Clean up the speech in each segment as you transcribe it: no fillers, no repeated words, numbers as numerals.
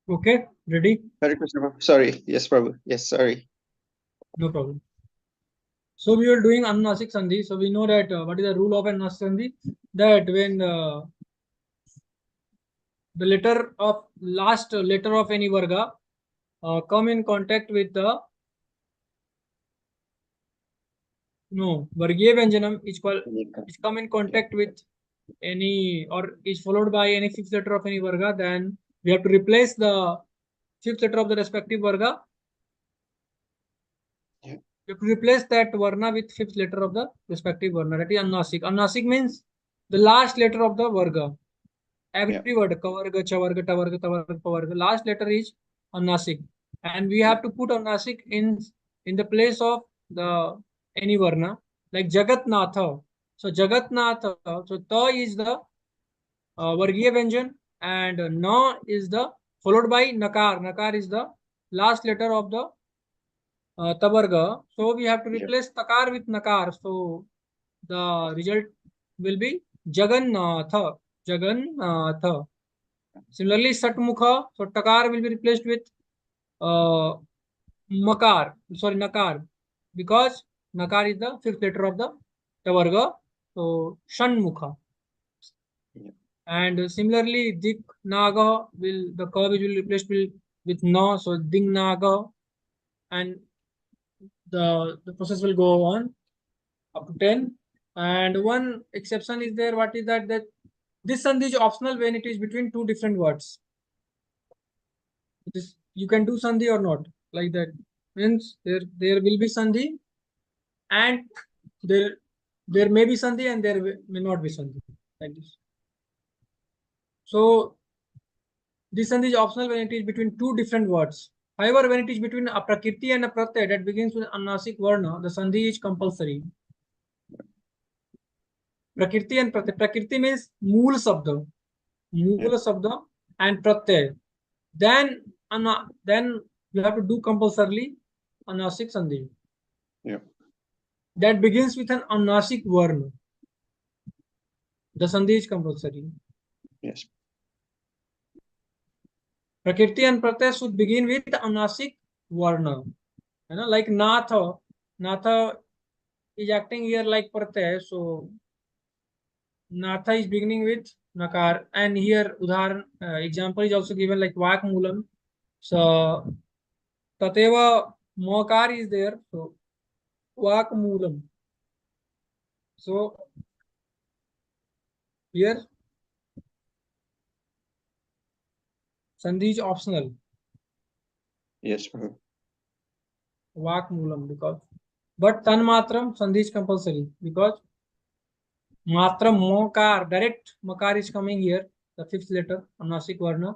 Okay, ready? Hare Krishna, Prabhu. Sorry. Yes, Prabhu. Yes, sorry. No problem. So we were doing Anusik Sandhi. So we know that what is the rule of Anusik Sandhi? That when the letter of last letter of any varga come in contact with the vargiya vyanjanam is come in Yeah. contact with any or is followed by any fifth letter of any varga, then we have to replace the fifth letter of the respective varga. Yeah. You have to replace that varna with fifth letter of the respective varna. That is Anusik. Anusik means the last letter of the varga. Yeah. Every word, kavarga, chavarga, tavarga, tavarga, pavarga, last letter is Anusik. And we have to put Anusik in the place of the any varna, like Jagatnatha. So Jagatnatha, so Ta is the Vargiya Vyanjan and Na is the followed by Nakar. Nakar is the last letter of the Tavarga. So we have to Yeah. replace Takar with Nakar. So the result will be Jagannatha. Jagannatha. Similarly, Satmukha, so Takar will be replaced with uh, Makar, sorry, Nakar, because Nakar is the fifth letter of the Tavarga. So Shanmukha. Yeah. And similarly, Dik Naga will the curve will be replaced with No, so Ding Naga, and the process will go on up to 10. And one exception is there. What is that? That this sandhi is optional when it is between two different words. This you can do sandhi or not, like that. Means there will be sandhi and there there may be sandhi and there may not be sandhi, like this. So this sandhi is optional when it is between two different words. However, when it is between a prakriti and a pratyay that begins with anasik varna, the sandhi is compulsory. Prakriti and pratyay. Prakriti means mool sabda, Yeah. mool sabda and pratyay. Then then you have to do compulsorily anasik sandhi. Yeah. That begins with an anasik varna. The sandhi is compulsory. Yes. Prakriti and pratyay should begin with anasik varna. Like natha. Natha is acting here like pratyay. So natha is beginning with nakar. And here udharan example is also given like vak moolam. So tateva makar is there. So vak moolam. So here sandhi is optional. Yes, Prabhu. Vak moolam because but tan matram sandhi is compulsory because matram mokar direct makar is coming here, the fifth letter anasik varna.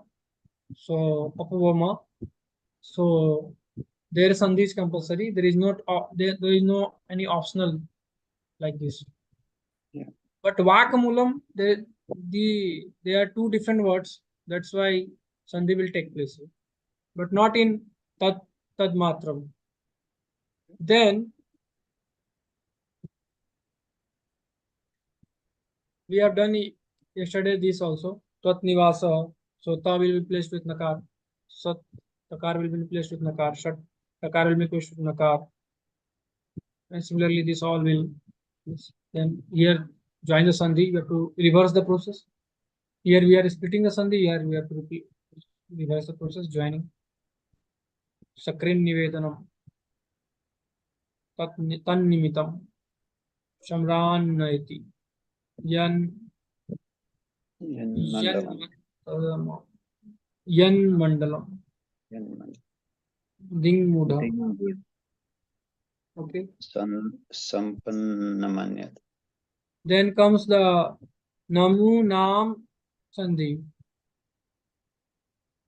So apavama. So there sandhi is compulsory. There is not there is no any optional like this. Yeah. But vakamulam, they are two different words. That's why sandhi will take place, but not in tad matram. Then we have done yesterday this also. Tat nivasa. So ta will be placed with nakar. Sat takar will be placed with nakar. Shat takar will be placed with nakar. And similarly, this all will. Yes. Then here join the sandhi. You have to reverse the process. Here we are splitting the sandhi. Here we have to reverse the process. Joining. Sakrin nivedanam. Tannimitam. Shamran Yan Yan yan Mandalam. yan mandalam. Yan Mandalam. Ding mudha. Ding Okay. Sampannamanyat. Then comes the namu nam sandhi.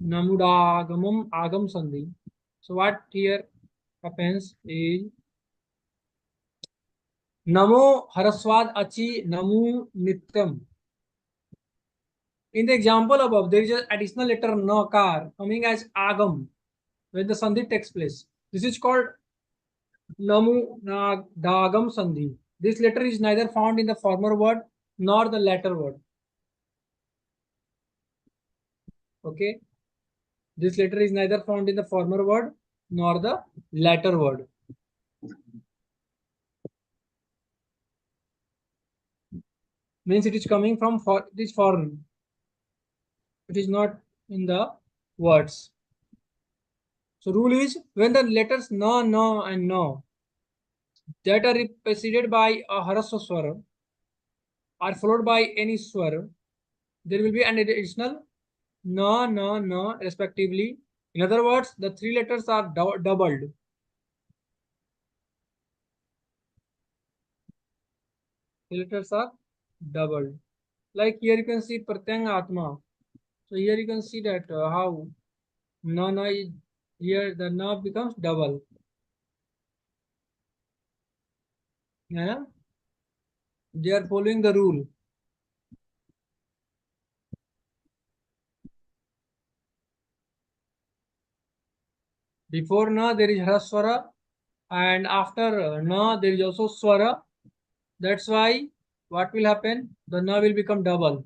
Namudagamam agam sandhi. So what here happens is namo haraswad achi namu nityam. In the example above, there is an additional letter nakar coming as agam when the sandhi takes place. This is called namu dagam sandhi. This letter is neither found in the former word nor the latter word. Okay. This letter is neither found in the former word nor the latter word. Means it is coming from it is foreign. It is not in the words. So rule is when the letters na, na and no that are preceded by a harasva swara are followed by any swara, there will be an additional na, na, na respectively. In other words, the three letters are doubled. The letters are doubled. Like here you can see pratyang atma. So here you can see that how na na is here the na becomes double. Yeah, they are following the rule. Before na there is haraswara, and after na there is also swara. That's why what will happen? The na will become double.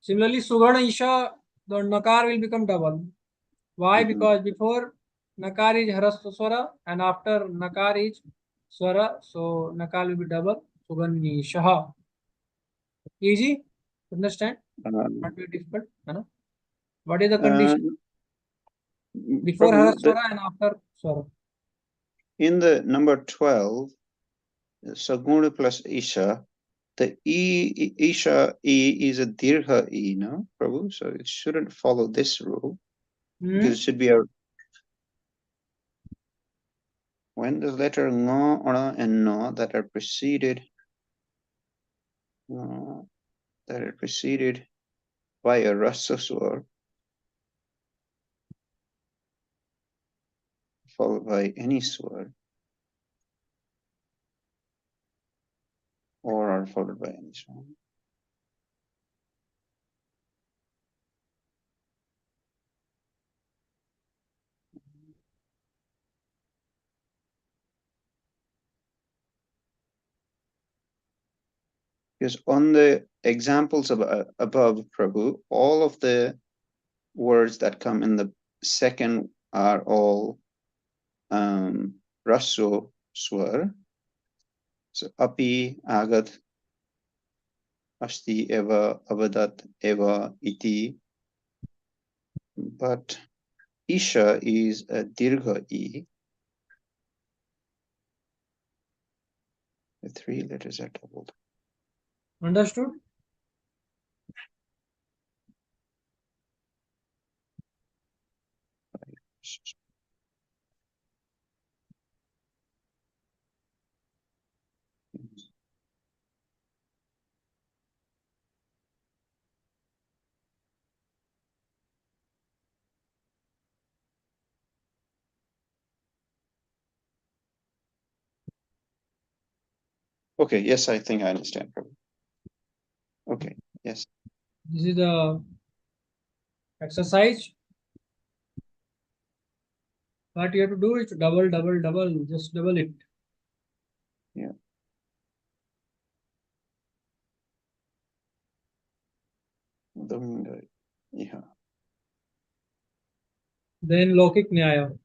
Similarly, sugana isha, the nakar will become double. Why? Because before nakar is haraswara and after nakar is swara, so nakar will be double. Sugani isha. Easy? Understand? Not very difficult. What is the condition? Before Prabhu, haraswara and after swara. in the number 12, Saguna plus Isha, the Isha E is a Dirgha E, no, Prabhu? So it shouldn't follow this rule. Because it should be when the letter Nga, Ona, and No that are preceded by a rasa swar followed by any swar or are followed by any swar. Because on the examples above, Prabhu, all of the words that come in the second are all raso swar. So api, agat, asti, eva, avadat, eva, iti. But Isha is a dirgha E. The three letters are doubled. Understood? Okay, yes, I think I understand. Okay, yes. This is the exercise. What you have to do is double, just double it. Yeah. Yeah. Then Lokik Nyaya.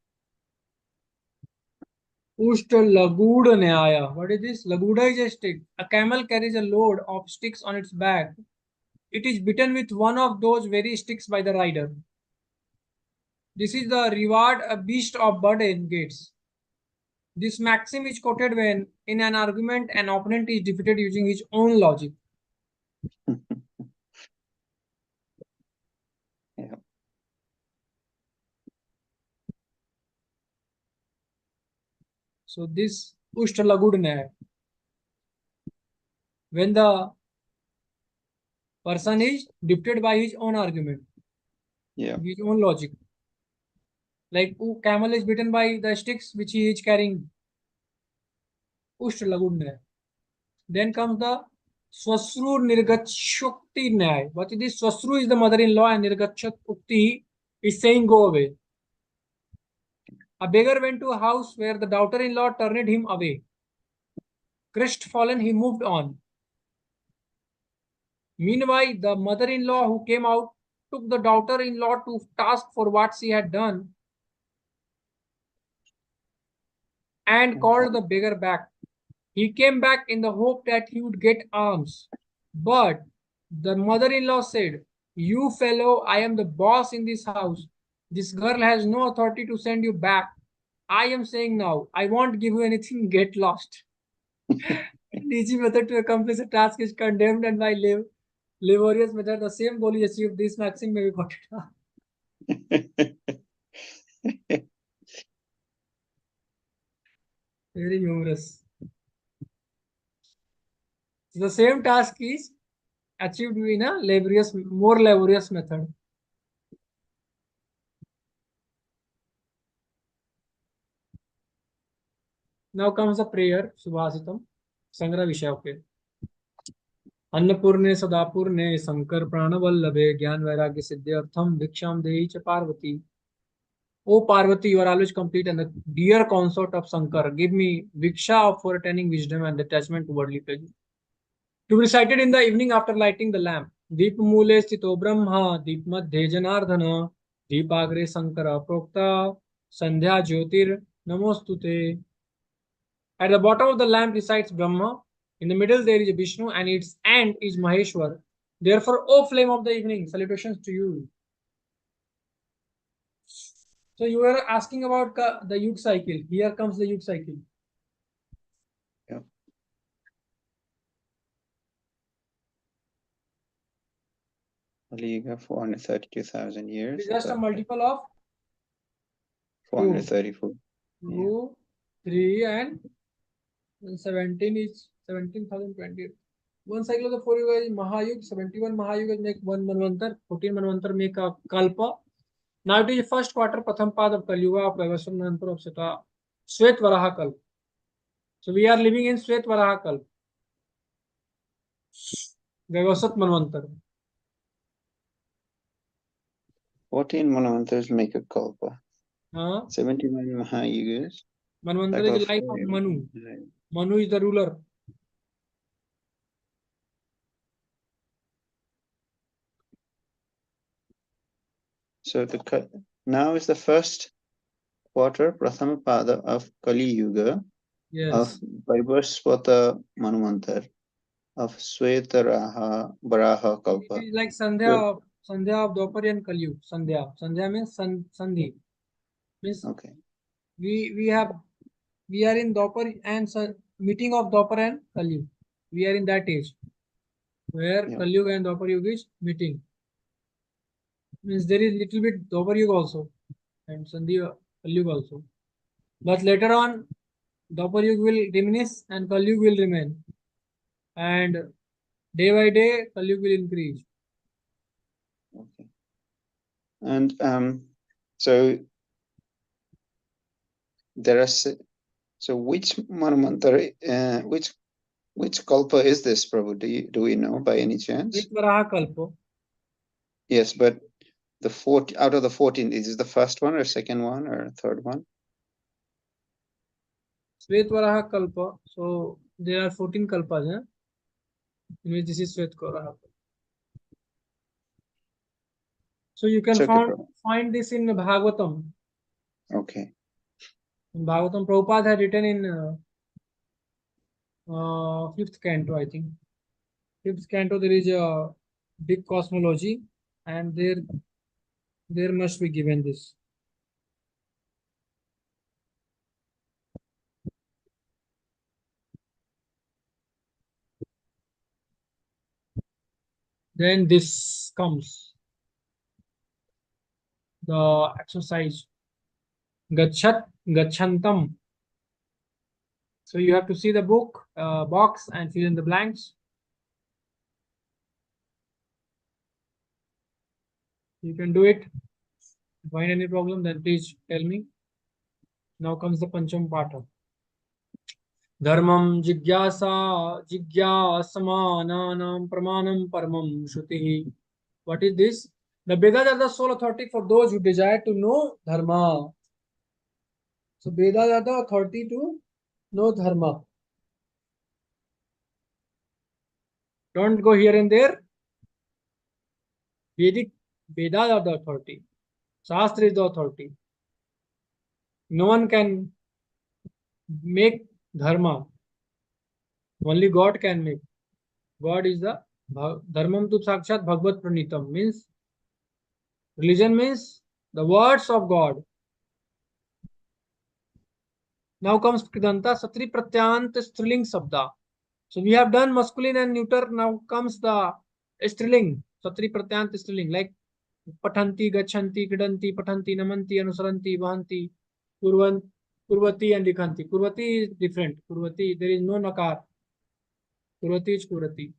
Ushta Laguda Nyaya. What is this? Laguda is a stick. A camel carries a load of sticks on its back. It is bitten with one of those very sticks by the rider. This is the reward a beast of burden gets. This maxim is quoted when, in an argument, an opponent is defeated using his own logic. Yeah. So this Ushta Lagud Nyaya. When the person is defeated by his own argument, his own logic. Like camel is beaten by the sticks which he is carrying. Ushta Lagud Nyaya. Then comes the Swasru Nirgachukti Nyaya. What is this? Swasru is the mother-in-law and Nirgachukti is saying go away. A beggar went to a house where the daughter-in-law turned him away. Crestfallen, he moved on. Meanwhile, the mother-in-law who came out took the daughter-in-law to task for what she had done and called the beggar back. He came back in the hope that he would get alms. But the mother-in-law said, "You fellow, I am the boss in this house. This girl has no authority to send you back. I am saying now, I won't give you anything, get lost." An easy method to accomplish a task is condemned, and by laborious method, the same goal is achieved. This maxim may be quoted. Very humorous. The same task is achieved in a more laborious method. Now comes the prayer, Subhasitam, Sangra Vishya. अन्नपूर्णे सदापूर्णे शंकर प्राणवल्लभे ज्ञान वैराग्य सिद्ध्यर्थम भिक्षाम देहि च Parvati. O Parvati, you are always complete and the dear consort of Shankar, give me viksha for attaining wisdom and detachment to worldly pleasure. To be recited in the evening after lighting the lamp. Deep mule sthito brahma, deep madhye janardhana, deepagre Shankara prokta, sandhya jyotir namostute. At the bottom of the lamp resides Brahma. In the middle there is Vishnu and its end is Maheshwar. Therefore, O flame of the evening, salutations to you. So you were asking about the Yug cycle. Here comes the Yug cycle. Yeah. Kali Yuga, 432,000 years. It is just a multiple of 434. 2, 3 and 17 is 17,020. One cycle of the 4 yuga is Mahayug. 71 Mahayugas make 1 Manvantar. 14 Manvantar make a Kalpa. Now it is first quarter, Pratham Pad of Kali Yuga of Vaivasvan Manantar of Seta Svet Varaha Kalpa. So we are living in Svet Varaha Kalpa. Vaivasvat Manvantar. 14 Manvantars make a Kalpa. 71 Mahayugas. Manvantar is the life of Manu. Manu is the ruler. So now is the first quarter, Prathama Pada of Kali Yuga, yes, of Vaivasvata Manvantar, of Swetaraha Varaha Kalpa. It is like Sandhya of Dwapar and Kali Yuga. Sandhya means Sandhi. Means okay. We are in Dwapar and meeting of Dwapar and Kali Yuga. We are in that age where Kali Yuga and Dwapar Yuga is meeting. Means there is little bit Dwapar Yuga also and Sandhi Kali Yuga also. But later on, Dwapar Yuga will diminish and Kali Yuga will remain. And day by day, Kali Yuga will increase. Okay. And so there are which Manvantar, which Kalpa is this, Prabhu? Do we know by any chance? Varaha Kalpa. Yes, but out of the 14, is this the first one or second one or third one? Svetvaraha Kalpa. So there are 14 Kalpas. In which this is Svetvaraha. So you can find this in Bhagavatam. Okay. In Bhagavatam, Prabhupada had written in 5th canto, I think. 5th canto, there is a big cosmology, and there must be given this. Then this comes the exercise Gachantam. So you have to see the box and fill in the blanks. You can do it. Find any problem, then please tell me. Now comes the Pancham Pata. Dharmam jigyasamananam pramanam paramam shruti. What is this? The Vedas are the sole authority for those who desire to know Dharma. So Vedas are the authority to know Dharma. Don't go here and there. Vedas are the authority. Shastra is the authority. No one can make dharma. Only God can make. God is the dharmam tu sakshat bhagavad pranitam, means religion means the words of God. Now comes Kridanta Satri Pratyant Striling Sabda. So we have done masculine and neuter. Now comes the striling. Satri Pratyant striling, like Patanti, Gachanti, Kidanti, Patanti, Namanti, Anusaranti, Vahanti, Kurvan, Kurvati and Likhanti. Kurvati is different. Kurvati, there is no nakar. Kurvati is Kurvati.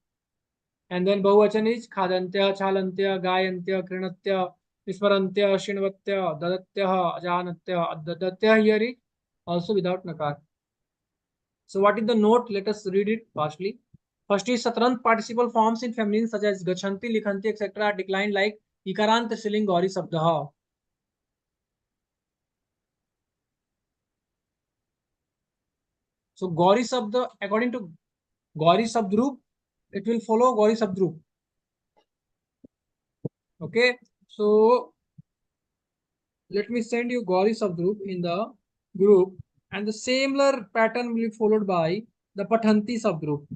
And then Bahuvachan is Khadantya, Chalantya, Gayantya, Krinatya, Vismarantya, Shinvatya, Dadatya, Ajanatya. Dadatya here is also without nakar. So what is the note? Let us read it fastly. First is Satrant participle forms in feminine such as Gachanti, Likhanti, etc. are declined like Ikarant, Shriling, Gauri, Sabdaha. So Gauri Sabda, according to Gauri subgroup, it will follow Gauri subgroup. Okay. So let me send you Gauri subgroup in the group, and the similar pattern will be followed by the Pathanti subgroup.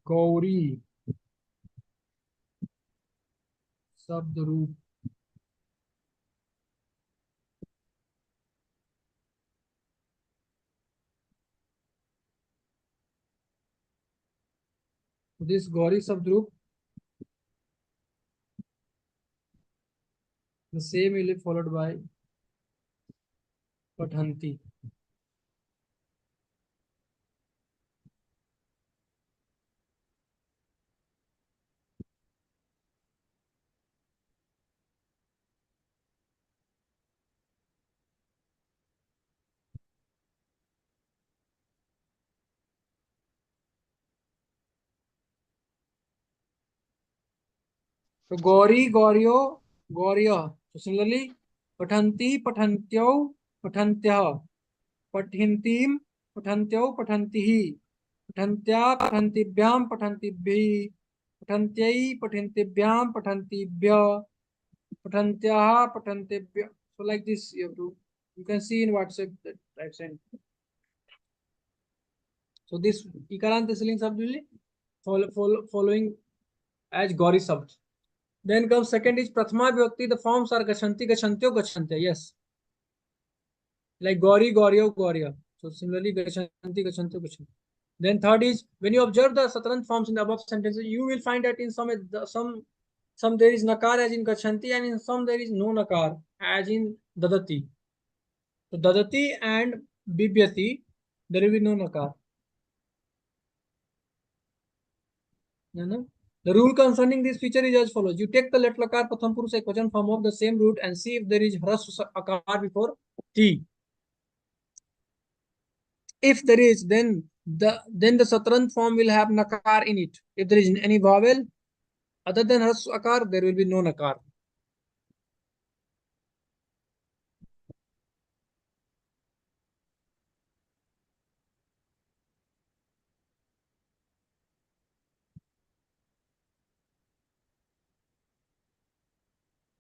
Gauri subgroup. This Gauri subgroup, the same will be followed by Pathanti. So Gauri, Gauryo, Gaurya. So similarly, Pathanti, Pathantyo, Pathantya. Pathintim, Pathantyo, Pathantihi. Pathantya, Pathantibhyam, Pathantibhi. Pathantyai, Pathantibhyam, Pathantibhya. Pathantyaha, Pathantibhya. So like this you have to, you can see in WhatsApp that I've sent. So this Ikarant Siling Sabd will following as Gauri Sabd. Then comes second is Prathama Vibhakti. The forms are Gachanti, Gachantyo, Gachantya. Yes. Like Gauri, Gauryo, Gaurya. So similarly, Gachanti, Gachantyo, Gachantya. Then third is when you observe the Satarant forms in the above sentences, you will find that in some there is nakar as in Gachanti, and in some there is no nakar as in Dadati. So Dadati and Bibhyati, there will be no nakar. You know? The rule concerning this feature is as follows. You take the let lakar pratham purush ekvachan form of the same root and see if there is hras akar before T. If there is, then the Satrant form will have nakar in it. If there is any vowel other than hras akar, there will be no nakar.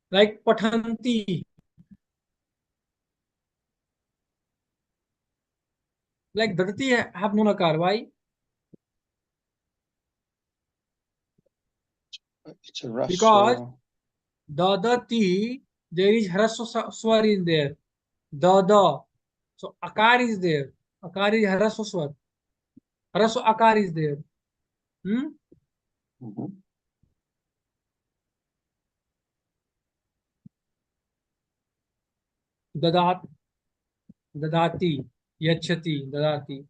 Like Pathanti, like Dadati have no nakar. Why? It's a rush. Because Dadati, there is hras swar in there. Dada. So akar is there. Akar is hras swar. Hras akar is there. Hmm? Dadat, Dadati, Yachati, Dadati.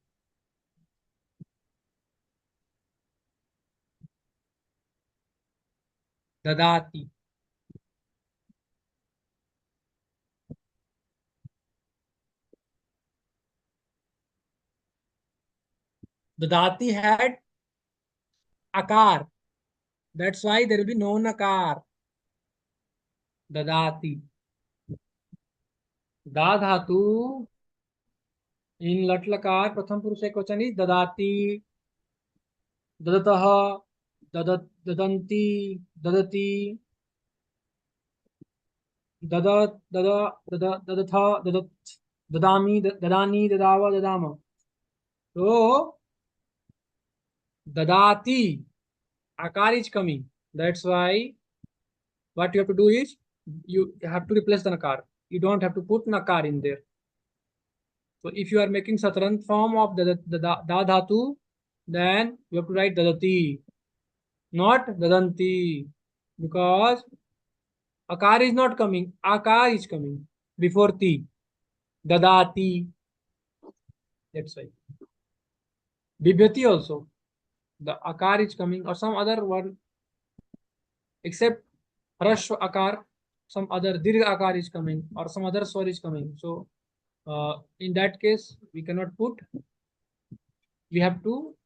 Dadati. Dadati had akar. That's why there will be no nakar. Dadati. दा धातु in lat lakar pratham purush ekvachan is dadati, dadatah, dadanti, dadati, dadatha, dadami, dadani, dadava, dadama. So dadati akar is coming. That's why what you have to do is you have to replace the nakar. You don't have to put nakar in there. So if you are making satrant form of the da dhatu, then you have to write dadati, not dadanti, because akar is not coming, akar is coming before ti. Dadati. That's why. Bibhyati also. The akar is coming or some other word except Rashva akar, some other dirgha akar is coming or some other svar is coming. So in that case, we cannot put, we have to,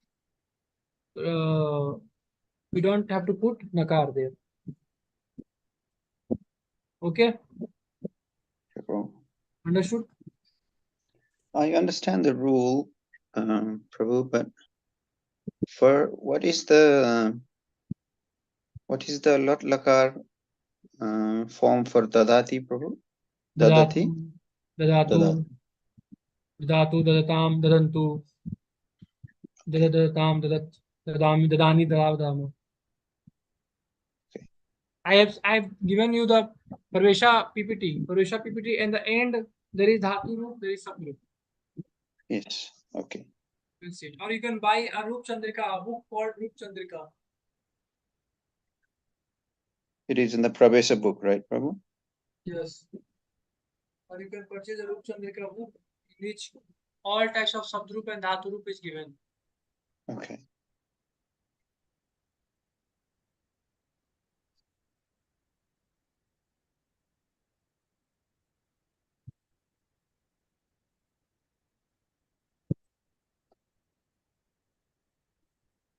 we don't have to put nakar there. Okay, Prabhu. understood? I understand the rule, Prabhu, but for what is the lot lakar form for dadati, Prabhu? Dadatu, Dadati? dadatu, Dadat. dadatu, dadatam, dadantu, dadadatam, dadat, dadami, dadani, dadavadama. Okay. I have given you the Parvesha PPT. Parvesha PPT and the end there is Dhatu Roop, there is Subgroup. Yes. Okay. You can see it. Or you can buy a Roop Chandrika, a book called Roop Chandrika. It is in the Pravesa book, right, Prabhu? Yes. Or you can purchase a Roop Chandrika book in which all types of Subgroup and Dhatu Roop is given. Okay.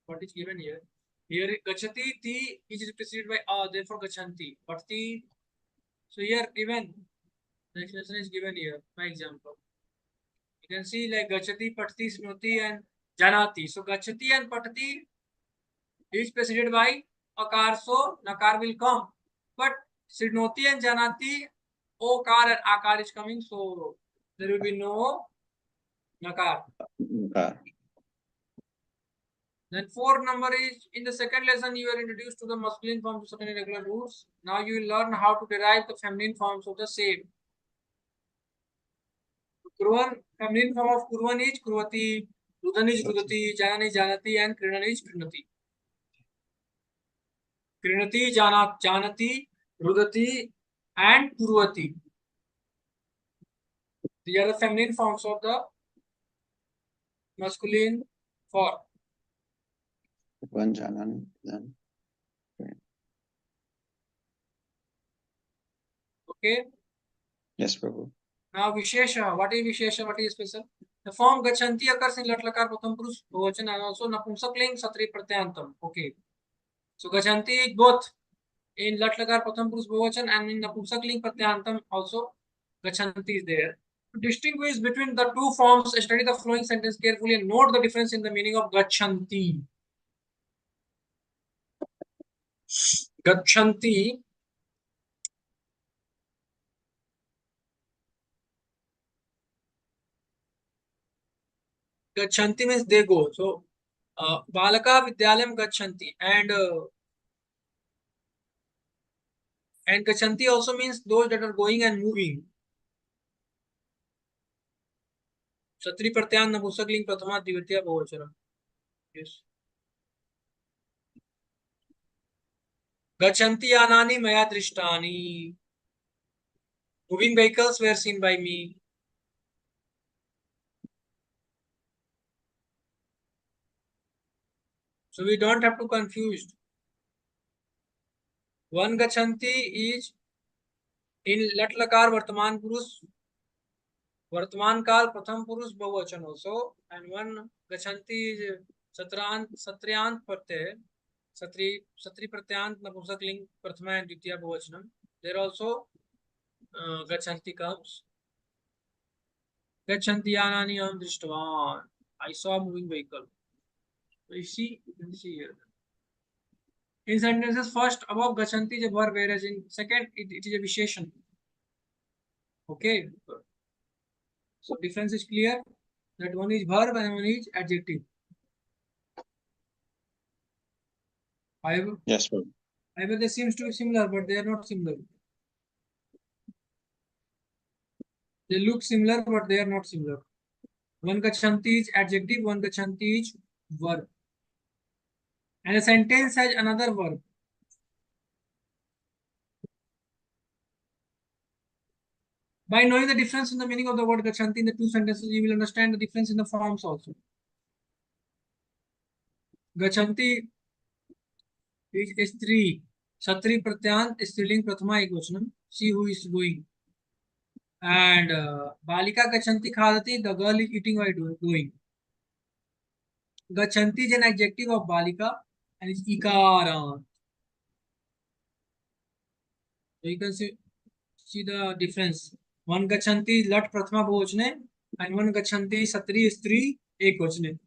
What is given here? Here Gachati Ti is preceded by therefore Gachanti. But Ti, so here given, the explanation is given here, by example. You can see like Gachati, Patati, Smriti and Janati. So Gachati and Patati is preceded by Akar, so Nakar will come. But Srinoti and Janati, Okar and Akar is coming, so there will be no Nakar. Then fourth number is in the second lesson you are introduced to the masculine forms of certain irregular roots. Now you will learn how to derive the feminine forms of the same. Kurvan, feminine form of Kurvan is Kurvati, Rudan is Rudati, Janani is Janati, and Krinan is Krinati. Krinati, Janati, Rudati, and Kurvati. These are the feminine forms of the masculine form. One Janan, then. Okay. Yes, Prabhu. Now Vishesha. What is Vishesha? What is special? The form Gachanti occurs in Lat Lakar Pratham Purush Bahuvachan and also Napumsakling Satri Pratyantam. Okay. So Gachanti is both in Lat Lakar Pratham Purush Bahuvachan and in Napumsakling Pratyantam also Gachanti is there. To distinguish between the two forms, study the following sentence carefully and note the difference in the meaning of Gachanti. Gachanti Gachanti means they go. So Balaka Vidyalayam Gachanti and Gachanti also means those that are going and moving. Satri Pratyan Nabusakling Prathama Divitya Bahuvachana. Yes. Gachanti Anani Maya Drishtani. Moving vehicles were seen by me. So we don't have to confuse. One Gachanti is in Lat Lakar Vartaman Purush, Vartaman Kal Pratham Purush Bahuvachan also, and one Gachanti is Satriyant Pratyay, Satri Pratyant Napumsakling Prathama and Ditya Bahuvachanam. There also Gachanti comes. Gachanti yanani aham drishtavan. I saw a moving vehicle. So you can see here. In sentences, first above Gachanti is a verb, whereas in second it is a visheshan. Okay. So difference is clear. That one is verb and one is adjective. However, Yes, Prabhu. they seems to be similar, but they are not similar. They look similar, but they are not similar. One Gachanti is adjective, one Gachanti is verb. And a sentence has another verb. By knowing the difference in the meaning of the word Gachanti in the two sentences, you will understand the difference in the forms also. Gachanti is three. Satri Pratyant Striling Prathama Ekvachanam. She who is going. And Balika Gachanti Khadati, the girl is eating while going. Gachanti is an adjective of Balika and it's Ikara. So you can see the difference. One Gachanti Lat Prathama Bhojne and one Gachanti Satri Stri Ekvachane.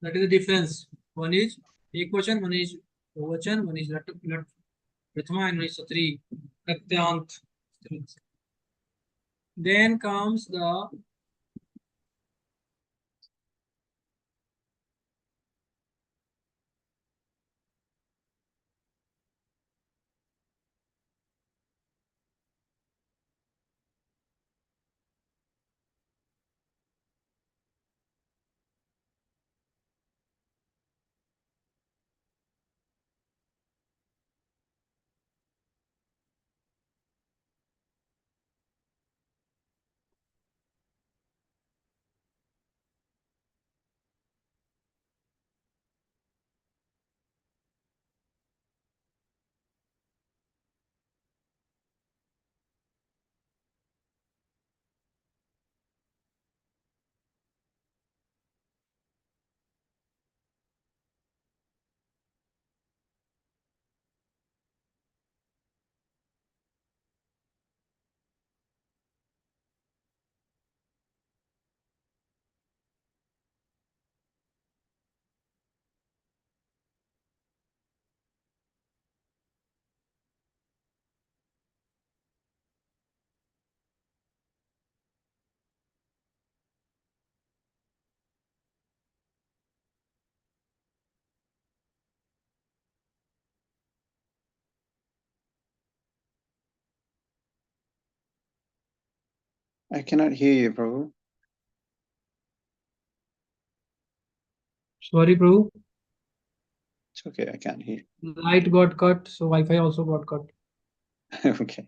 That is the difference. One is Ekvachan, one is Bhojan, one is Lat Prathama and one is Satri Pratyant. Then comes the I cannot hear you, Prabhu. sorry, Prabhu. It's okay, I can't hear. Light got cut, so Wi-Fi also got cut. Okay.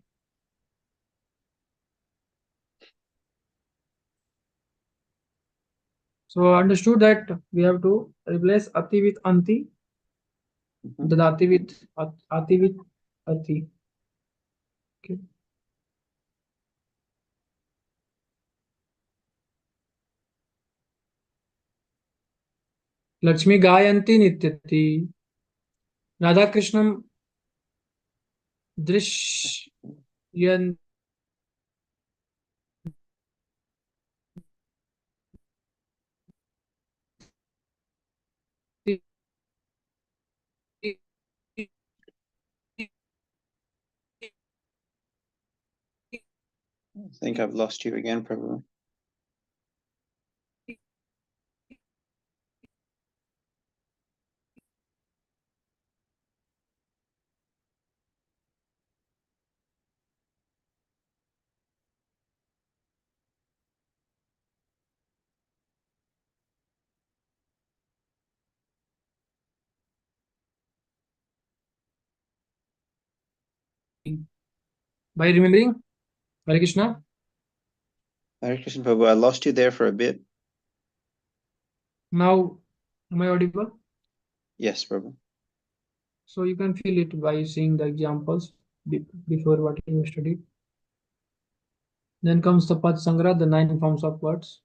So understood that we have to replace ati with anti, Mhm. the ati with ati with ati. Okay. Lakshmi Gayanti Nityati. Radha Krishnam Drishyanti. I think I've lost you again, Prabhu. By remembering Hare Krishna. Hare Krishna, Prabhu. I lost you there for a bit. Now, am I audible? Yes, Prabhu. So you can feel it by seeing the examples before what you studied. Then comes the Pad Sangra, the 9 forms of words.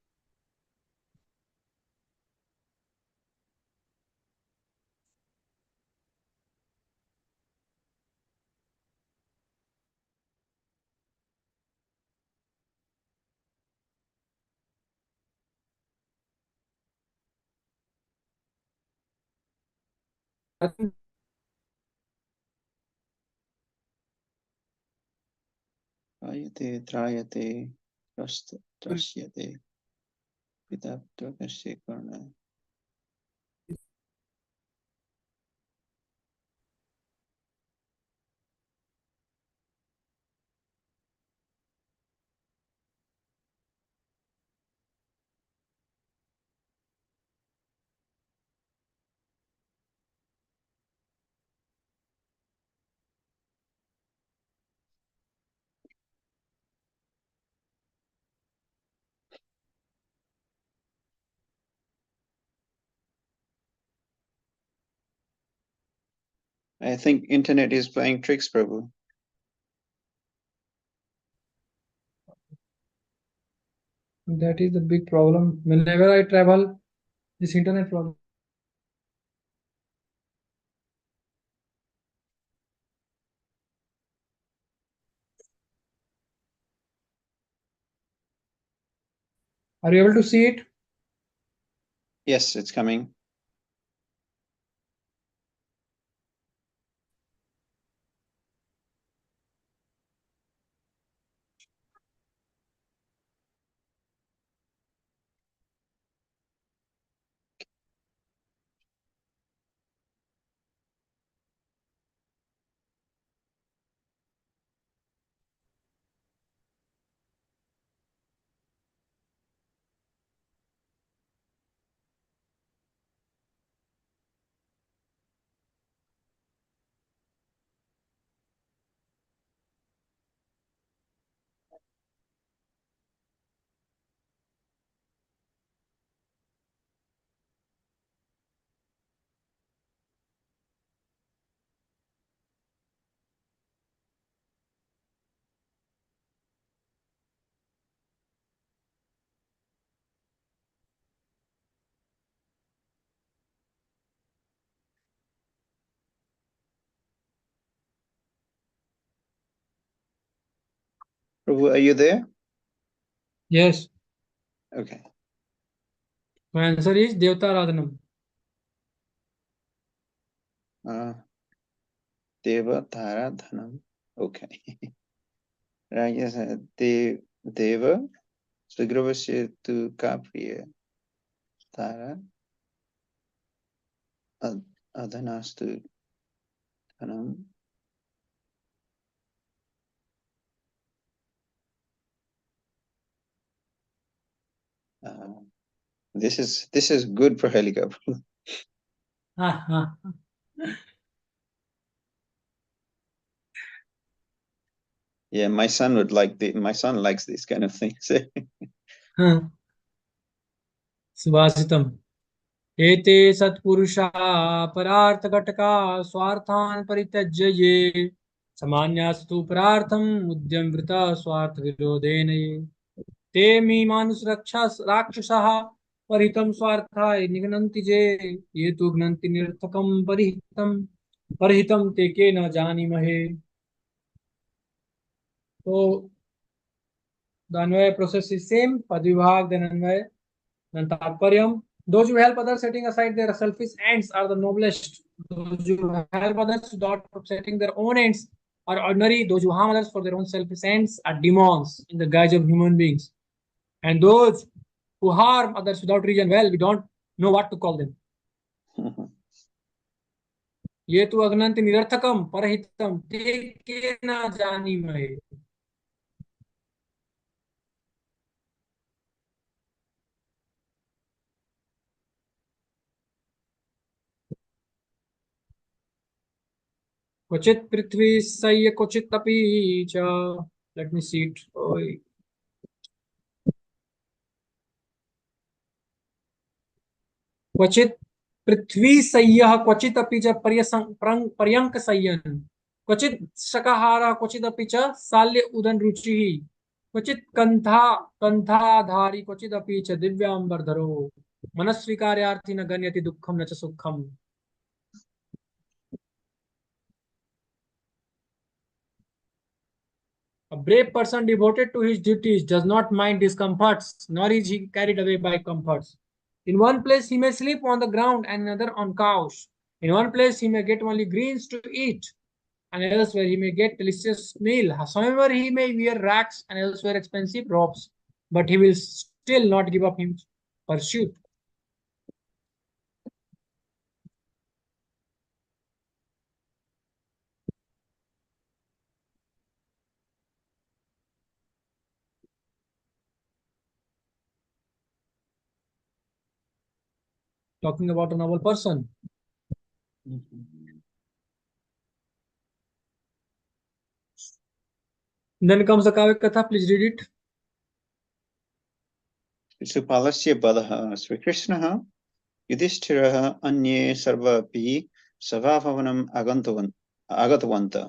Ayate, trayate, trasyate, pitaptakasya karna. I think internet is playing tricks, Prabhu. That is the big problem. Whenever I travel, this internet problem. Are you able to see it? Yes, it's coming. Prabhu, are you there? Yes. Okay. My answer is Devta Radhanam. Deva Tara Dhanam. Okay. Raja Deva Sugravasya tu Kapriya Tara Adhanastu Dhanam. This is good, Prahalika. Yeah, my son likes these kind of things. Subhasitam. एते सत्पुरुषाः परार्थघटका स्वार्थान् परित्यज्य ये सामान्यास्तु परार्थम् उद्यमवृता स्वार्थविरोधेन ये ते मीमांसरक्षा राक्षसाः परिहितं स्वार्थाय निघ्नन्ति जे ये तु घ्नन्ति निरर्थकं परिहितं ते के न जानीमहे. So the Anvaya process is same. Padvibhag then Anvaya then Tatparyam. Those who help others setting aside their selfish ends are the noblest. Those who help others without setting their own ends are ordinary. Those who harm others for their own selfish ends are demons in the guise of human beings. And those who harm others without reason, well, we don't know what to call them. ये तो अग्नंति निरर्थकम परहितम ते के न जानीमहे. क्वचित पृथ्वी सह्य क्वचित अपि च. Let me see it. क्वचित पृथ्वी सह्यः क्वचित अपि च पर्यंक सह्यन् क्वचित शाकाहारः क्वचित अपि च शाल्य उदन रुचिः क्वचित कंठाधारी क्वचित अपि च दिव्यांबरधरो मनस्वीकार्यार्थी न गण्यति दुःखम न च सुखम. A brave person devoted to his duties does not mind discomforts, nor is he carried away by comforts. In one place he may sleep on the ground and another on couch. In one place, he may get only greens to eat, and elsewhere he may get delicious meal. However, he may wear rags and elsewhere expensive robes, but he will still not give up his pursuit. Talking about a noble person. Then comes the Kavya Katha. Please read it. शिशुपालस्य वधः श्रीकृष्णः युधिष्ठिरः अन्ये सर्वापि सभाभवनम् आगतवन्तः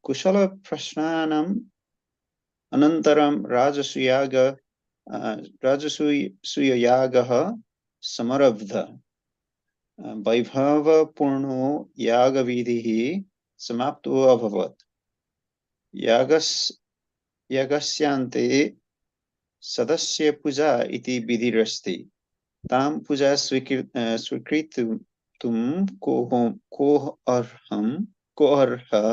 कुशलप्रश्नानाम् अनन्तरं राजसूययागः समारब्धः वैभवपूर्णो यागविधिः समाप्तो अभवत् यागस्यान्ते सदस्य पूजा इति विधिरस्ति तां पूजा स्वीकर्तुं कोऽर्हः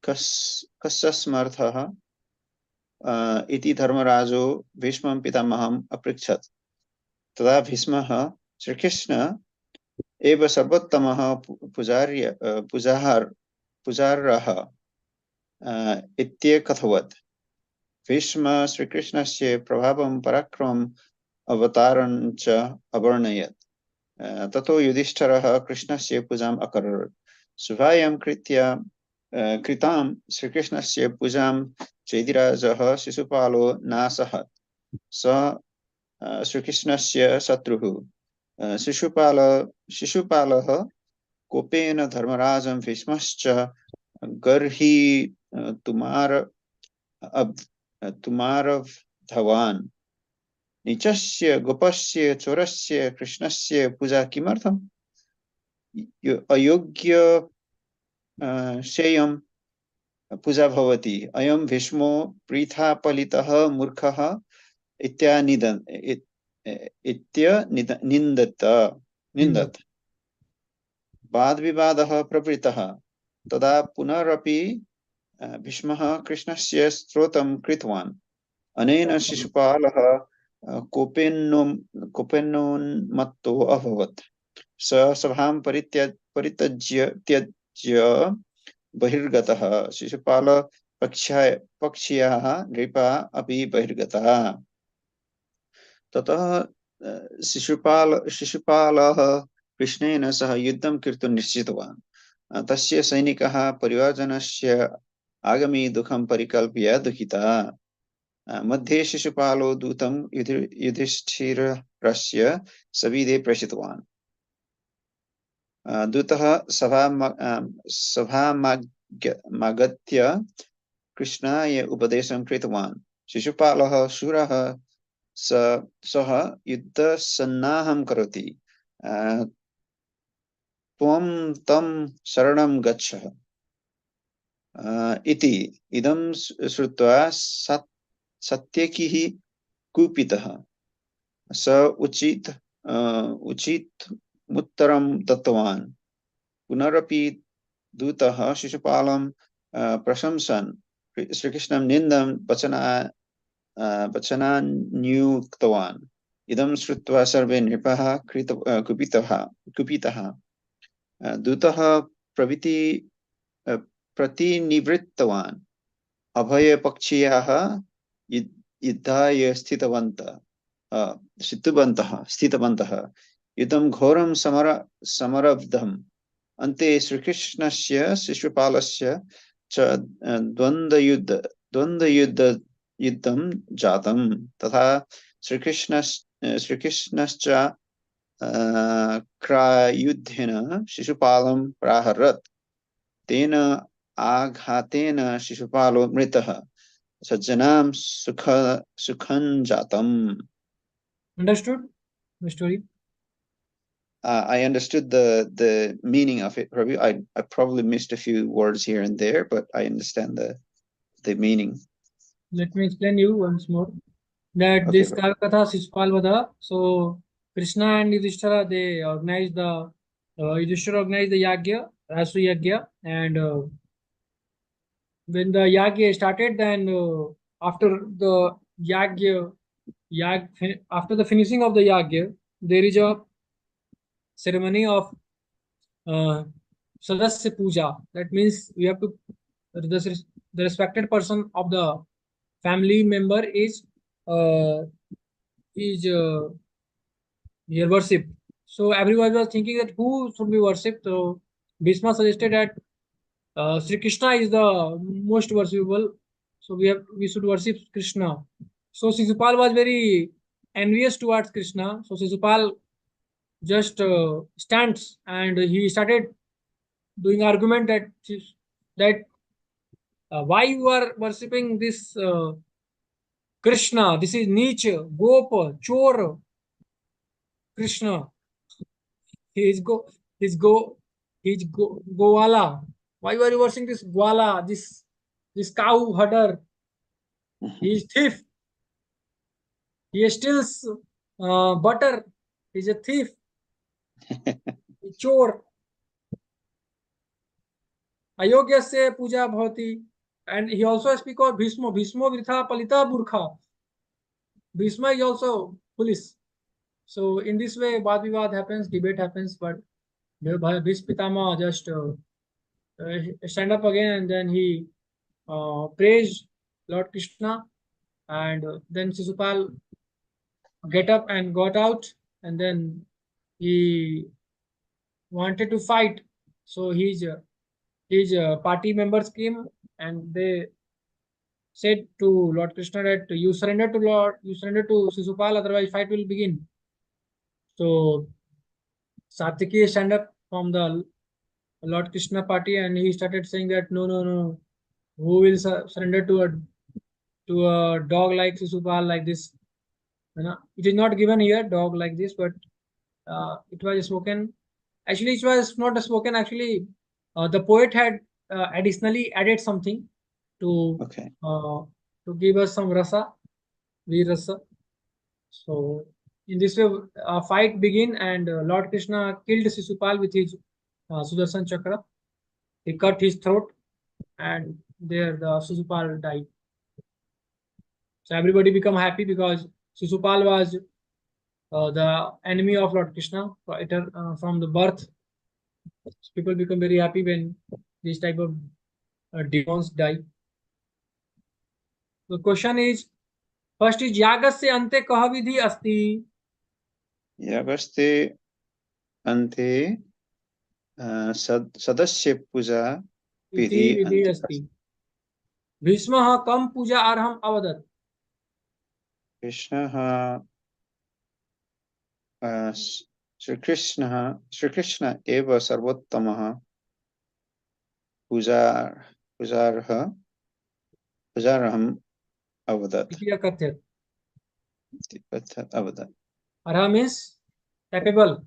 कस्मर्थः इति धर्मराजो भीष्मं पितामहम् अपृच्छत् तदा भीष्मः श्रीकृष्ण एव सर्वोत्तमः पूजार्हः इत्यकथयत् भीष्म श्रीकृष्णस्य प्रभावं पराक्रमम् अवतारं च अवर्णयत् ततो युधिष्ठिरः कृष्णस्य पूजाम् अकरोत् शुभायां कृतां श्रीकृष्णस्य पूजां चैदिराजः शिशुपालो नासहत् स श्रीकृष्णस्य शत्रुः शिशुपालः कोपेन धर्मराजं भीष्मश्च गर्हितुमारब्धवान् नीचस्य गोपस्य चोरस्य कृष्णस्य पूजा किमर्थम् अयोग्य शेयं पूजा भवति अयं भीष्मो वृथा पलितः मूर्खः निन्दत् वादविवादः प्रवृत्तः तदा पुनरपि भीष्मः कृष्णस्य स्तोत्रं कृतवान् अनेन शिशुपालः कोपेनोन्मत्तो अभवत् स सभां परित्यज्य बहिर्गतः शिशुपालपक्षीयाः नृपाः अपि बहिर्गताः ततः शिशुपालः कृष्णेन सह युद्धं कर्तुं निश्चितवान् तस्य सैनिकाः परिवारजनस्य आगामि दुःखं परिकल्प्य दुःखिताः मध्ये शिशुपालो दूतं युधिष्ठिरस्य सविधे प्रेषितवान् दूतः सभामागत्य कृष्णाय उपदेशं कृतवान् शिशुपालः शूरः सः युद्धसन्नाहं करोति त्वं तं शरणं गच्छ इति इदं श्रुत्वा सत्यकिः कुपितः स उचितमुत्तरं दत्तवान् पुनरपि दूतः शिशुपालं प्रशंसन् श्रीकृष्णं निन्दं वचनान्युक्तवान् इदं श्रुत्वा सर्वे नृपाः कुपितः दूतः प्रतिनिवृत्तवान् अभयपक्षीयाः युद्धाय स्थितवन्तः युद्धं घोरं समरब्धम् अन्ते श्रीकृष्णस्य शिशुपालस्य च द्वन्द्वयुद्धं जातं तथा श्रीकृष्णश्च क्रायुधेन शिशुपालं प्राहरत् तेन आघातेन शिशुपालो मृतः सज्जनां सुखं जातम्. Understood the story? I understood the meaning of it, Prabhu. I probably missed a few words here and there, but I understand the meaning. Let me explain you once more. That Okay, this Katha Shishupal Vada. So Krishna and Yudhishthira, they organized the Yudhishthira organized the Yagya, Rasu Yagya, and when the Yagya started, then after the after the finishing of the Yagya, there is a ceremony of uh, Sadasya Puja. That means we have to the respected person of the family member uh, is here worshipped. So everyone was thinking that who should be worshipped. So Bhishma suggested that Sri Krishna is the most worshipable. So we should worship Krishna. So Sisupal was very envious towards Krishna. So Sisupal just stands and he started doing argument that why you are worshipping this Krishna? This is Nietzsche, Gopa, Chor, Krishna. He is go. He's go. He's go. Goala. Why are you worshipping this Goala? This cow herder. He is thief. He steals butter. He's a thief. Chor. Ayogya se puja bhavati. And he also speak of Bhishma. Bhishma vritha palita burkha. Bhishma is also foolish. So in this way, Bad Vivad happens, debate happens, but Bhishma Pitama just stand up again and then he praised Lord Krishna and then Sisupal get up and got out and then he wanted to fight. So his party members came and they said to Lord Krishna that you surrender to Sisupal, otherwise fight will begin. So Satyaki stand up from the Lord Krishna party and he started saying that no, who will surrender to a dog like Sisupal like this? You know, it is not given here dog like this, but it was spoken. Actually, it was not spoken. Actually, the poet had additionally added something to Okay. to give us some rasa, vir rasa. So in this way, a fight begin and Lord Krishna killed Sisupal with his Sudarshan Chakra. He cut his throat and there the Sisupal died. So everybody become happy because Sisupal was the enemy of Lord Krishna from the birth. People become very happy when this type of demons die. The question is, first is यागस्य अन्ते कः विधि अस्ति? यागस्ते अन्ते सदस्य पूजा इति विधि विधि अन्ते अस्ति. भीष्मः कं पूजा अर्हम् अवदत्? कृष्णः श्रीकृष्ण एव सर्वोत्तमः पूजार्हम् अवदत्. इति अकथयत्. अवदत्. Arha means capable.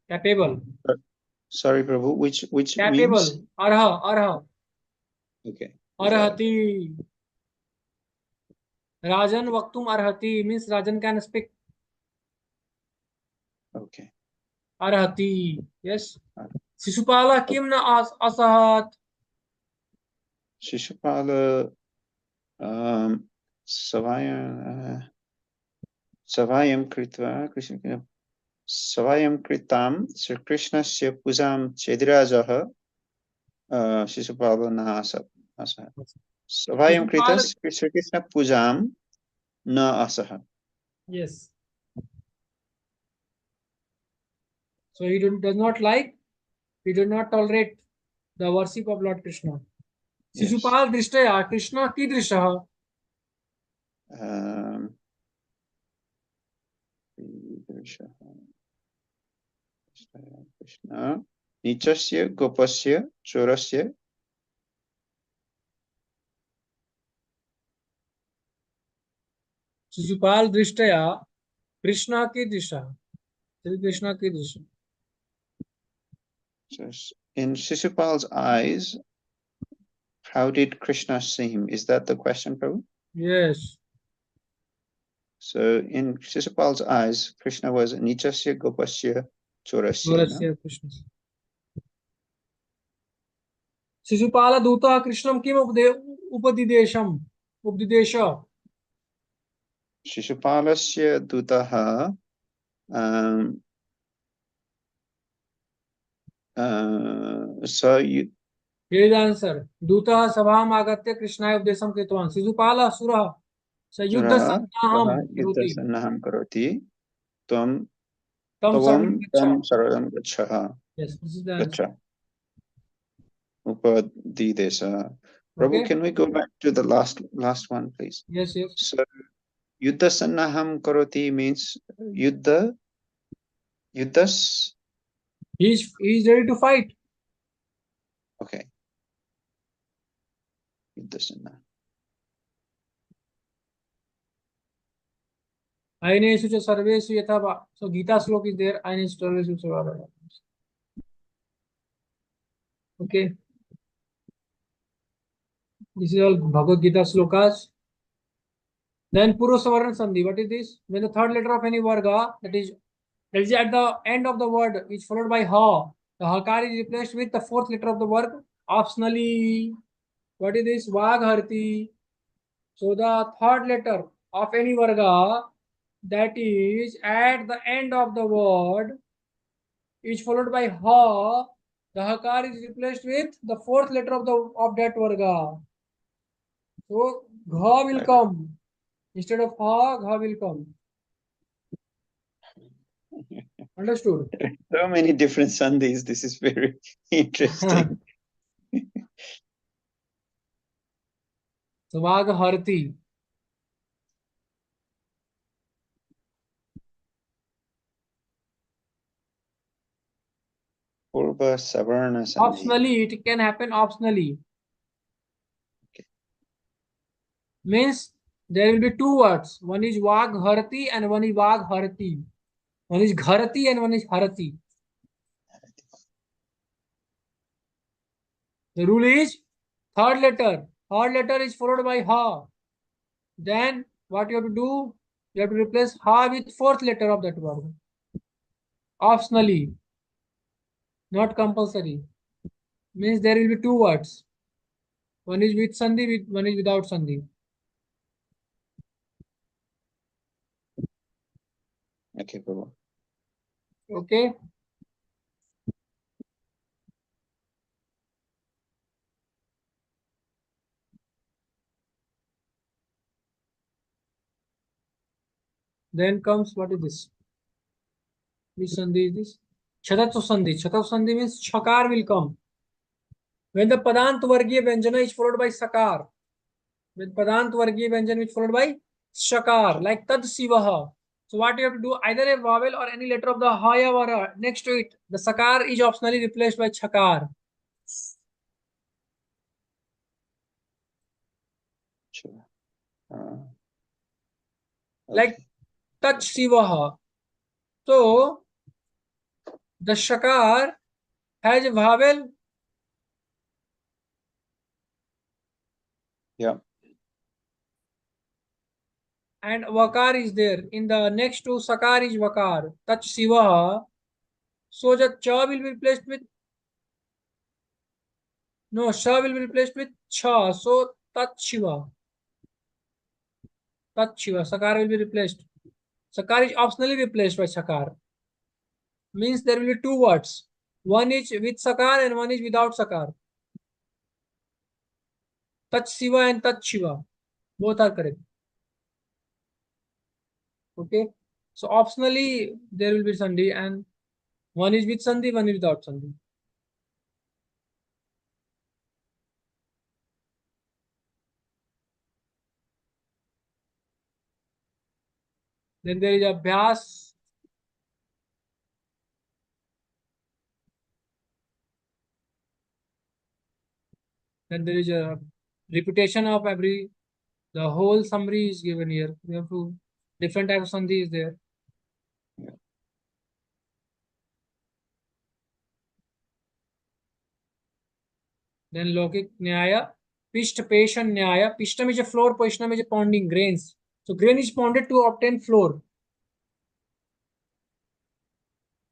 Capable. Sorry, Prabhu. Which Capable. means? Arha. Okay. Arhati. Rajan vaktum arhati means Rajan can speak. Okay. Arhati. Yes. Sisupala kim na asahat. Shishupala savayam kritva Krishna savayam kritam Sri Krishnasya pujam chedirajaha Shishupala na asah. Savayam kritam Sri Krishna pujam na asaha. Yes. So he does not like, he does not tolerate the worship of Lord Krishna. Sisupal drishtaya Krishna kidrishaha. Krishna Nichasya Gopasya Chorasya Sisupal drishtaya Krishna kidrishaha. Krishna kidrishaha. In Shishupal's eyes, how did Krishna seem? Is that the question, Prabhu? Yes. So in Shishupal's eyes, Krishna was Nichasya Gopasya Chorasya. No? Krishna. Shishupal दूतः कृष्णं किम उपदिदेशम उपदिदेश Shishupalasya Dutaha so you Here is the answer. दूतः सभाम् आगत्य कृष्णाय उपदेशं कृतवान्. शिशुपालः असुरः स युद्धसन्नाहं करोति युद्धसन्नाहं करोति त्वं तं तवं सर्वं गच्छ. तं शरणं गच्छः Yes, this is the गच्छ answer. Upadidesa. Prabhu, Okay. can we go back to the last one, please? Yes, yes. So Yuddha Sannaham Karoti means Yuddhas. He is ready to fight. Okay. Yuddha Sannah. Aineshu च सर्वेषु यथा so Gita slok is there. Aineshu सर्वेषु च. Okay. This is all Bhagavad Gita slokas. Then Purusavaran Sandhi. What is this? When the third letter of any varga, that is at the end of the word, is followed by ha. The hakar is replaced with the fourth letter of the word. Optionally, what is this? Vagharti. So the third letter of any varga that is at the end of the word is followed by ha. The hakar is replaced with the fourth letter of that varga. So gha will come. Instead of ha, gha will come. Understood? So many different sandhis. This is very interesting. So Vagharti. Purva Savarna Sandhi. Optionally, it can happen optionally. Okay. Means there will be two words. One is Vagharti and one is Vagharti. One is Gharati and one is Harati. The rule is third letter. Third letter is followed by ha. Then what you have to do? You have to replace ha with fourth letter of that word. Optionally, not compulsory. Means there will be two words. One is with sandhi, one is without sandhi. Okay, Prabhu. Okay. Then comes what is this? Which sandhi is this? Chatatsu sandhi. Chatatsu sandhi means chakar will come. When the padant vargiya vyanjana is followed by sakar. When padant vargiya vyanjana is followed by shakar, like tad sivaha. So what you have to do, either a vowel or any letter of the haya vara next to it, the sakar is optionally replaced by chakar. Sure. Like tad sivaha. So the shakar has a vowel. Yeah. And vakar is there. In the next to sakar is vakar. Tach sivaha. So the cha will be replaced with no sha will be replaced with cha. So tat shiva. Tat shiva. Sakar will be replaced. Sakar is optionally replaced by sakar. Means there will be two words. One is with sakar and one is without sakar. Tat shiva and tat shiva. Both are correct. Okay. So optionally there will be sandhi and one is with sandhi, one is without sandhi. Then there is abhyas. Then there is a repetition of every, the whole summary is given here. We have to, different types of sandhi is there. Then Lokik Nyaya, Pisht Peshan Nyaya. Pishtam is a floor, Peshanam is a pounding grains. So grain is pounded to obtain flour.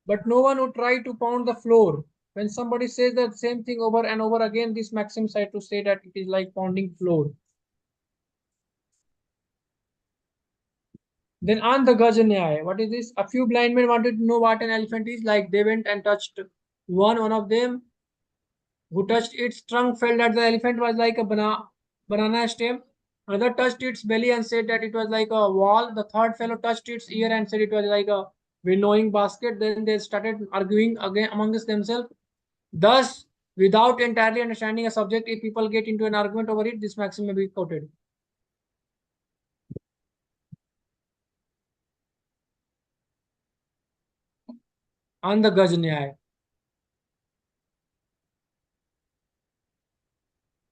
But no one would try to pound the floor. When somebody says the same thing over and over again, this maxim said to say that it is like pounding floor. Then on the Gajanyaya, what is this? A few blind men wanted to know what an elephant is. Like they went and touched one of them who touched its trunk felt that the elephant was like a banana stem. Another touched its belly and said that it was like a wall. The third fellow touched its ear and said it was like a winnowing basket. Then they started arguing again amongst themselves. Thus, without entirely understanding a subject, if people get into an argument over it, this maxim may be quoted. On the Gajanyaya.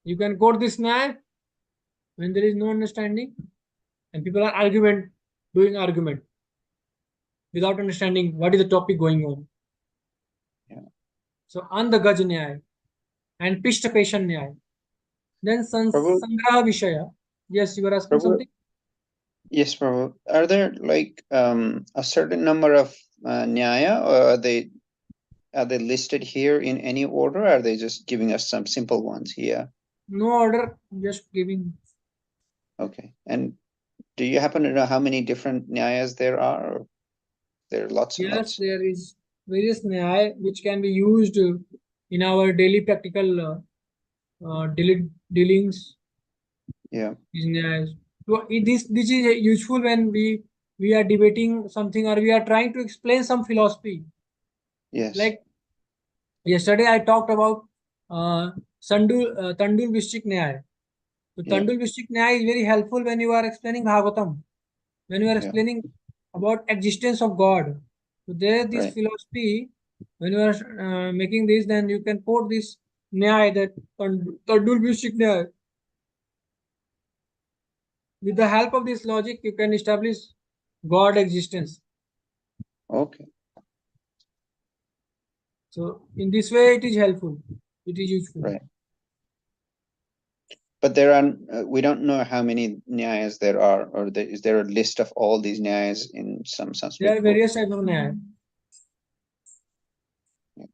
You can quote this Nyaya when there is no understanding and people are doing argument without understanding what is the topic going on. Yeah. So on the Gajanyaya and Pishtapeshan Nyaya. Then Prabhu, Sangraha Vishaya. Yes, you were asking Prabhu, something? yes, Prabhu. Are there like a certain number of nyaya, or are they listed here in any order? Or are they just giving us some simple ones here? No order, just giving. Okay. And do you happen to know how many different nyayas there are? Or there are lots and Yes, lots. there is various Nyaya which can be used in our daily practical dealings. Yeah. Is Nyayas. So this is useful when we are debating something or we are trying to explain some philosophy. Yes. Like yesterday, I talked about Tandul Vishchik Nyaya. So Yeah. Tandul Vishchik Nyaya is very helpful when you are explaining Bhagavatam, when you are Yeah. explaining about existence of God. So there, this Right. philosophy, when you are making this, then you can quote this Nyaya, that Tandul Vishchik Nyaya. With the help of this logic, you can establish God existence. Okay. So in this way, it is helpful. It is useful. Right. But there are, we don't know how many nyayas there are, or is there a list of all these nyayas in some There Sanskrit are book? various types of Nyaya. Yeah.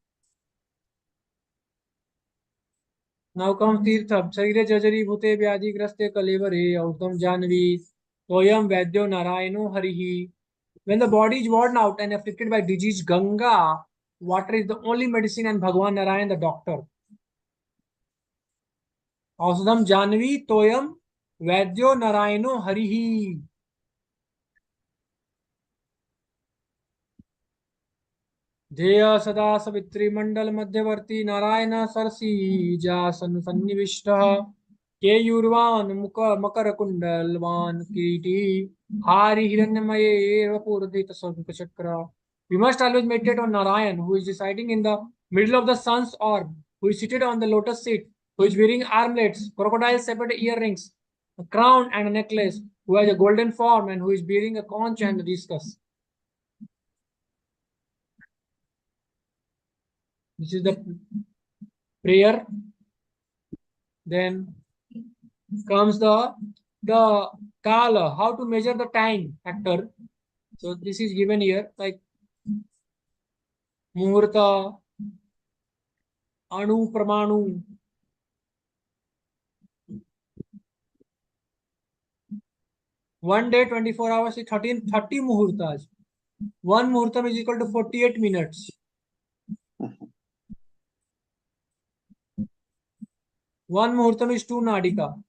Now comes Tirtham. Sarire jajari bhute vyadigraste kalevare autam janvi toyam vaidyo narayano harihi. When the body is worn out and afflicted by disease, Ganga, water is the only medicine and Bhagwan Narayan the doctor. Ausadam janvi toyam vaidyo narayano harihi. ध्येय सदा सवित्री मंडल मध्यवर्ती Narayan Cersei जासन सन्निविष्ट केयूर्वान मुक मकर कुंडलवान किरीटी हारि हिरण्यमये वपूर्धित चक्र. We must always meditate on Narayan, who is residing in the middle of the sun's orb, who is seated on the lotus seat, who is wearing armlets, crocodile shaped earrings, a crown and a necklace, who has a golden form and who is bearing a conch and a discus. This is the prayer. Then comes the kala, how to measure the time factor. So this is given here, like muhurta, anu, pramanu. 1 day, 24 hours is 30 muhurtas. One muhurtam is equal to 48 minutes. One muhurtam is 2 nadika.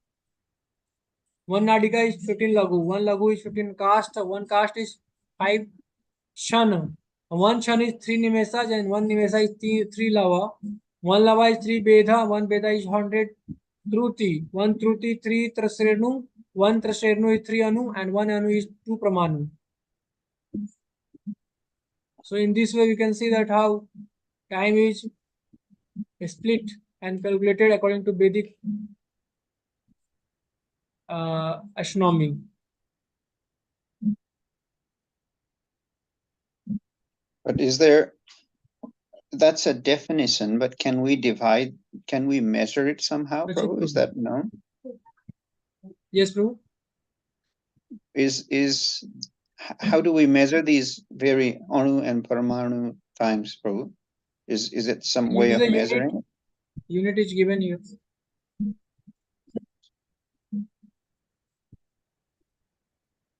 One nadika is 15 lagu. One lagu is 15 cast. One cast is 5 shan. One shan is 3 nimesas and one nimesa is 3 lava. One lava is 3 bedha. One bedha is 100 truti. One truti 3 trasrenu. One trasrenu is 3 anu and one anu is 2 pramanu. So in this way we can see that how time is split and calculated according to Vedic astronomy. But that's a definition, but can we measure it somehow, Prabhu? Is that known? Yes, Prabhu. how do we measure these very Anu and Paramanu times, Prabhu? Is it some way of measuring? Unit is given here.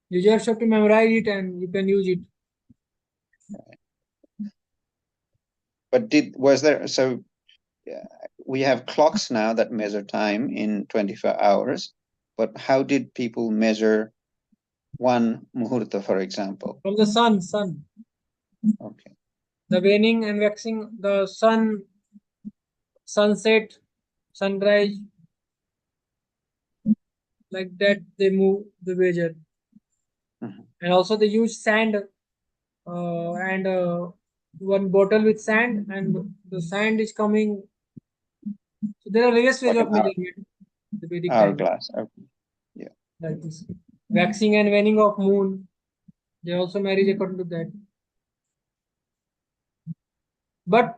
You just have to memorize it and you can use it. But we have clocks now that measure time in 24 hours, but how did people measure one muhurta, for example? From the sun. Okay. The waning and waxing, the sun, sunset, sunrise, like that they move the measure. And also they use sand and one bottle with sand, and the sand is coming. So there are various ways Like of an measurement. The Vedic time, hourglass. Okay. Yeah. like this. Waxing and waning of moon, they also marry according to that. But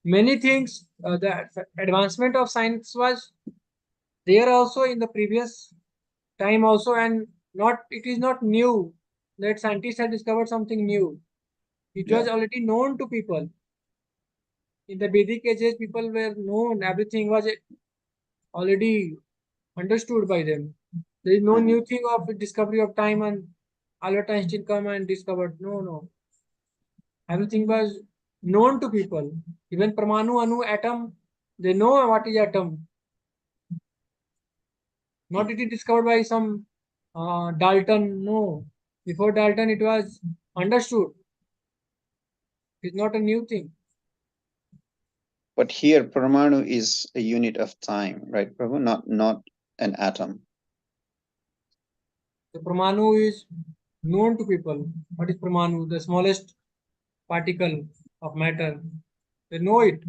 many things, the advancement of science was there also in the previous time also, and not it is not new that scientists have discovered something new. It was already known to people. In the Vedic ages, people were known, everything was already understood by them. There is no new thing of discovery of time and Albert Einstein come and discovered. No. Everything was known to people. Even Pramanu, Anu, atom, they know what is atom. Not it is discovered by some Dalton. No. Before Dalton, it was understood. It's not a new thing. But here, Paramanu is a unit of time, right, Prabhu? Not an atom. The Pramanu is known to people. What is Pramanu? The smallest particle of matter. They know it.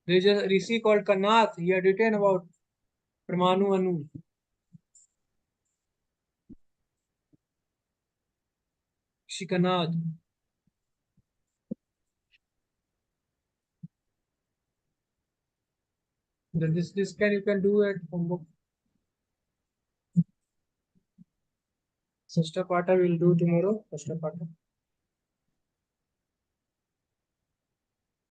There is a rishi called Kanath. He had written about Pramanu Anu. Shikanath. Then this you can do at homework. Sashta Pata will do tomorrow. Sashta Pata.